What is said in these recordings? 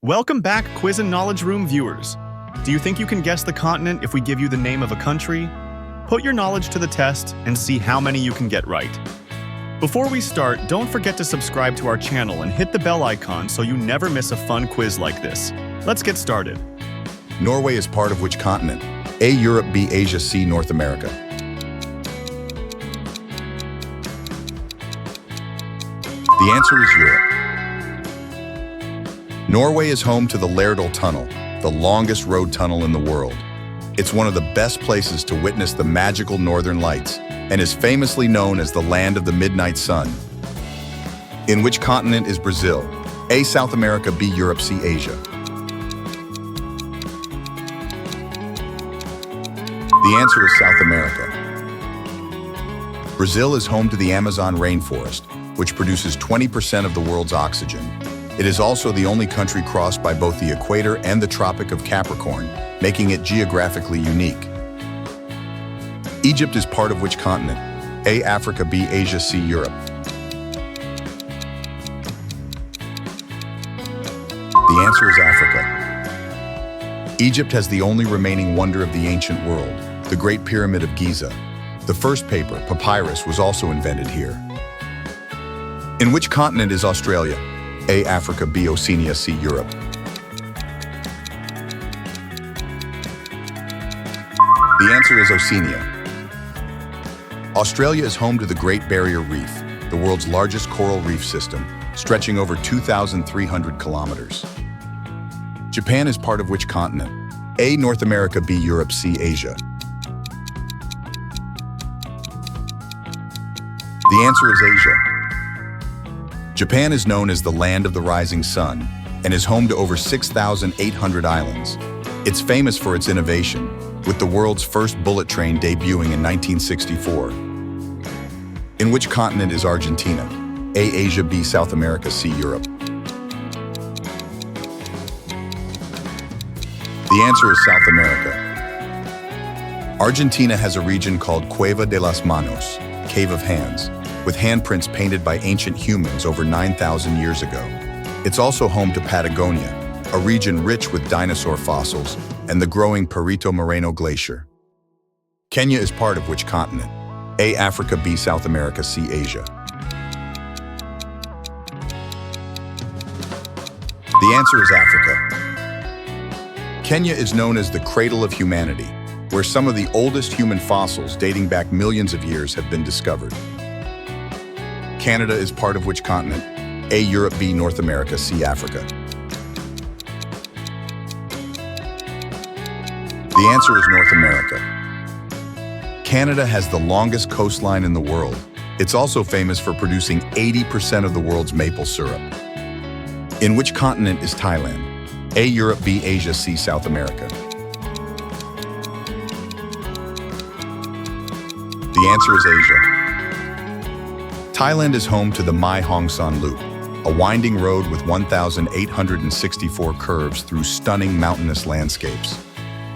Welcome back, Quiz and Knowledge Room viewers. Do you think you can guess the continent if we give you the name of a country? Put your knowledge to the test and see how many you can get right. Before we start, don't forget to subscribe to our channel and hit the bell icon so you never miss a fun quiz like this. Let's get started. Norway is part of which continent? A. Europe, B. Asia, C. North America. The answer is Europe. Norway is home to the Lærdal Tunnel, the longest road tunnel in the world. It's one of the best places to witness the magical northern lights and is famously known as the land of the midnight sun. In which continent is Brazil? A. South America, B. Europe, C. Asia. The answer is South America. Brazil is home to the Amazon rainforest, which produces 20% of the world's oxygen. It is also the only country crossed by both the equator and the Tropic of Capricorn, making it geographically unique. Egypt is part of which continent? A. Africa, B. Asia, C. Europe. The answer is Africa. Egypt has the only remaining wonder of the ancient world, the Great Pyramid of Giza. The first paper, papyrus, was also invented here. In which continent is Australia? A. Africa, B. Oceania, C. Europe. The answer is Oceania. Australia is home to the Great Barrier Reef, the world's largest coral reef system, stretching over 2,300 kilometers. Japan is part of which continent? A. North America, B. Europe, C. Asia. The answer is Asia. Japan is known as the land of the rising sun and is home to over 6,800 islands. It's famous for its innovation, with the world's first bullet train debuting in 1964. In which continent is Argentina? A. Asia, B. South America, C. Europe. The answer is South America. Argentina has a region called Cueva de las Manos, Cave of Hands, with handprints painted by ancient humans over 9,000 years ago. It's also home to Patagonia, a region rich with dinosaur fossils, and the growing Perito Moreno Glacier. Kenya is part of which continent? A. Africa, B. South America, C. Asia. The answer is Africa. Kenya is known as the cradle of humanity, where some of the oldest human fossils dating back millions of years have been discovered. Canada is part of which continent? A. Europe, B. North America, C. Africa. The answer is North America. Canada has the longest coastline in the world. It's also famous for producing 80% of the world's maple syrup. In which continent is Thailand? A. Europe, B. Asia, C. South America. The answer is Asia. Thailand is home to the Mae Hong Son Loop, a winding road with 1,864 curves through stunning mountainous landscapes.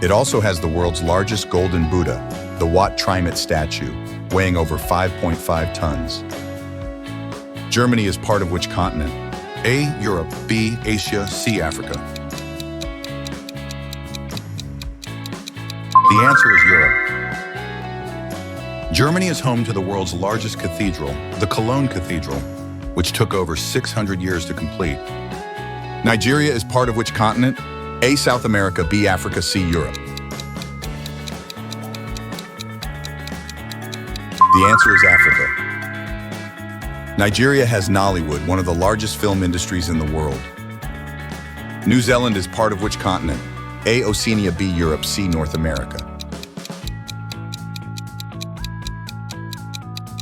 It also has the world's largest golden Buddha, the Wat Trimet statue, weighing over 5.5 tons. Germany is part of which continent? A. Europe, B. Asia, C. Africa. The answer is Europe. Germany is home to the world's largest cathedral, the Cologne Cathedral, which took over 600 years to complete. Nigeria is part of which continent? A. South America, B. Africa, C. Europe. The answer is Africa. Nigeria has Nollywood, one of the largest film industries in the world. New Zealand is part of which continent? A. Oceania, B. Europe, C. North America.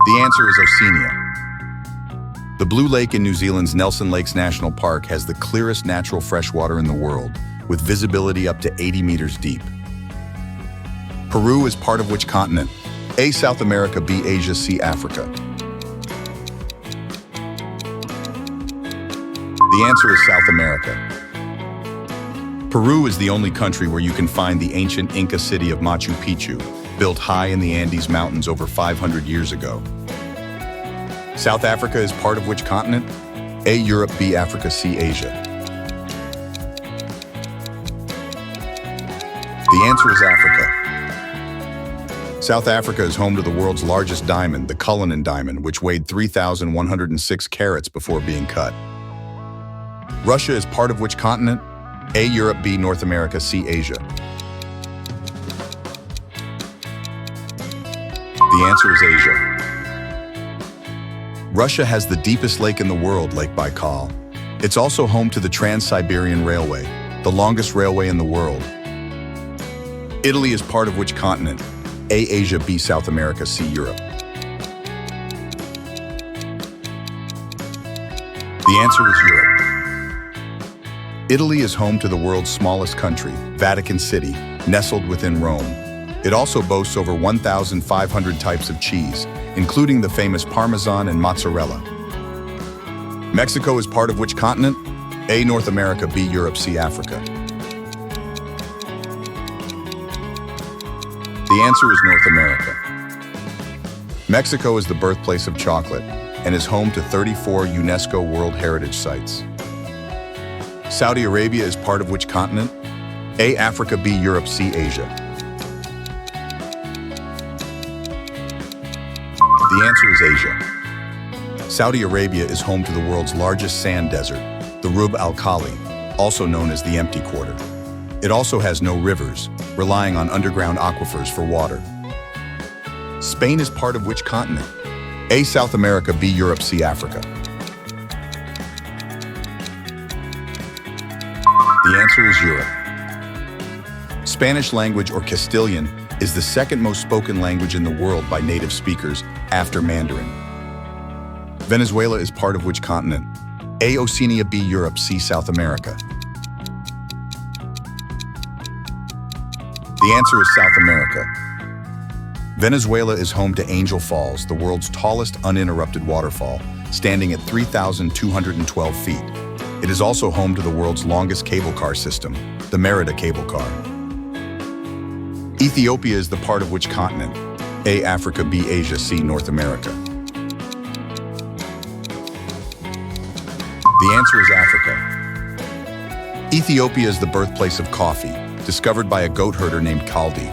The answer is Oceania. The Blue Lake in New Zealand's Nelson Lakes National Park has the clearest natural freshwater in the world, with visibility up to 80 meters deep. Peru is part of which continent? A. South America, B. Asia, C. Africa. The answer is South America. Peru is the only country where you can find the ancient Inca city of Machu Picchu, built high in the Andes Mountains over 500 years ago. South Africa is part of which continent? A. Europe, B. Africa, C. Asia. The answer is Africa. South Africa is home to the world's largest diamond, the Cullinan diamond, which weighed 3,106 carats before being cut. Russia is part of which continent? A. Europe, B. North America, C. Asia. The answer is Asia. Russia has the deepest lake in the world, Lake Baikal. It's also home to the Trans-Siberian Railway, the longest railway in the world. Italy is part of which continent? A. Asia, B. South America, C. Europe. The answer is Europe. Italy is home to the world's smallest country, Vatican City, nestled within Rome. It also boasts over 1,500 types of cheese, including the famous Parmesan and mozzarella. Mexico is part of which continent? A. North America, B. Europe, C. Africa. The answer is North America. Mexico is the birthplace of chocolate and is home to 34 UNESCO World Heritage Sites. Saudi Arabia is part of which continent? A. Africa, B. Europe, C. Asia. The answer is Asia. Saudi Arabia is home to the world's largest sand desert, the Rub al Khali, also known as the Empty Quarter. It also has no rivers, relying on underground aquifers for water. Spain is part of which continent? A. South America, B. Europe, C. Africa. The answer is Europe. Spanish language, or Castilian, is the second most spoken language in the world by native speakers after Mandarin. Venezuela is part of which continent? A. Oceania, B. Europe, C. South America. The answer is South America. Venezuela is home to Angel Falls, the world's tallest uninterrupted waterfall, standing at 3,212 feet. It is also home to the world's longest cable car system, the Merida Cable Car. Ethiopia is the part of which continent? A. Africa, B. Asia, C. North America. The answer is Africa. Ethiopia is the birthplace of coffee, discovered by a goat herder named Kaldi.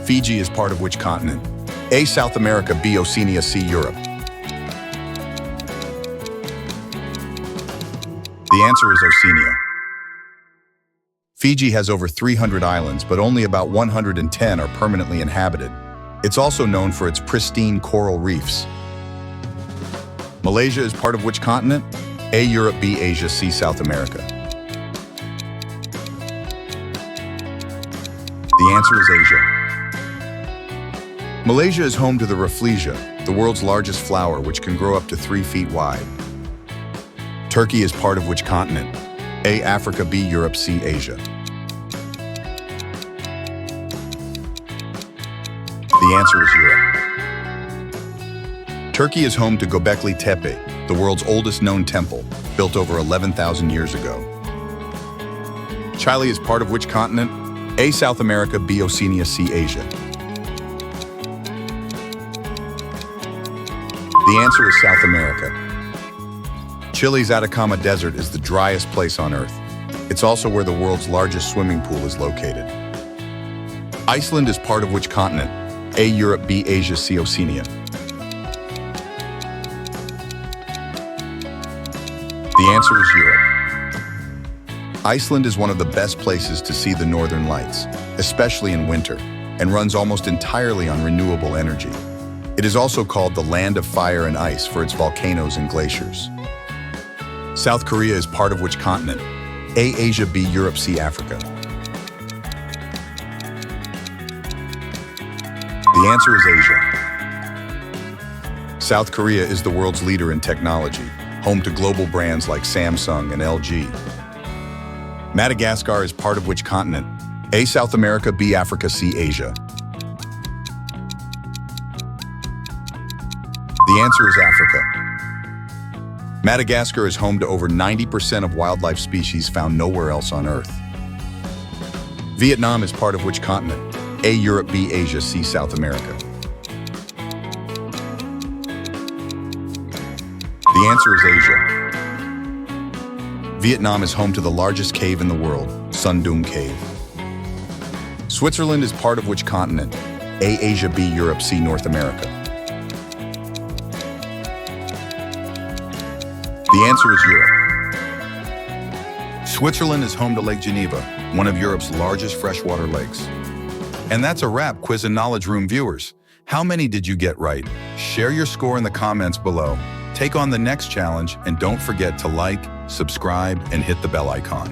Fiji is part of which continent? A. South America, B. Oceania, C. Europe. The answer is Oceania. Fiji has over 300 islands, but only about 110 are permanently inhabited. It's also known for its pristine coral reefs. Malaysia is part of which continent? A. Europe, B. Asia, C. South America. The answer is Asia. Malaysia is home to the Rafflesia, the world's largest flower, which can grow up to 3 feet wide. Turkey is part of which continent? A. Africa, B. Europe, C. Asia. The answer is Europe. Turkey is home to Göbekli Tepe, the world's oldest known temple, built over 11,000 years ago. Chile is part of which continent? A. South America, B. Oceania, C. Asia. The answer is South America. Chile's Atacama Desert is the driest place on Earth. It's also where the world's largest swimming pool is located. Iceland is part of which continent? A. Europe, B. Asia, C. Oceania. The answer is Europe. Iceland is one of the best places to see the northern lights, especially in winter, and runs almost entirely on renewable energy. It is also called the land of fire and ice for its volcanoes and glaciers. South Korea is part of which continent? A. Asia, B. Europe, C. Africa. The answer is Asia. South Korea is the world's leader in technology, home to global brands like Samsung and LG. Madagascar is part of which continent? A. South America, B. Africa, C. Asia. The answer is Africa. Madagascar is home to over 90% of wildlife species found nowhere else on Earth. Vietnam is part of which continent? A. Europe, B. Asia, C. South America. The answer is Asia. Vietnam is home to the largest cave in the world, Sun Dun Cave. Switzerland is part of which continent? A, Asia, B, Europe, C, North America. The answer is Europe. Switzerland is home to Lake Geneva, one of Europe's largest freshwater lakes. And that's a wrap, Quiz and Knowledge Room viewers. How many did you get right? Share your score in the comments below. Take on the next challenge, and don't forget to like, subscribe, and hit the bell icon.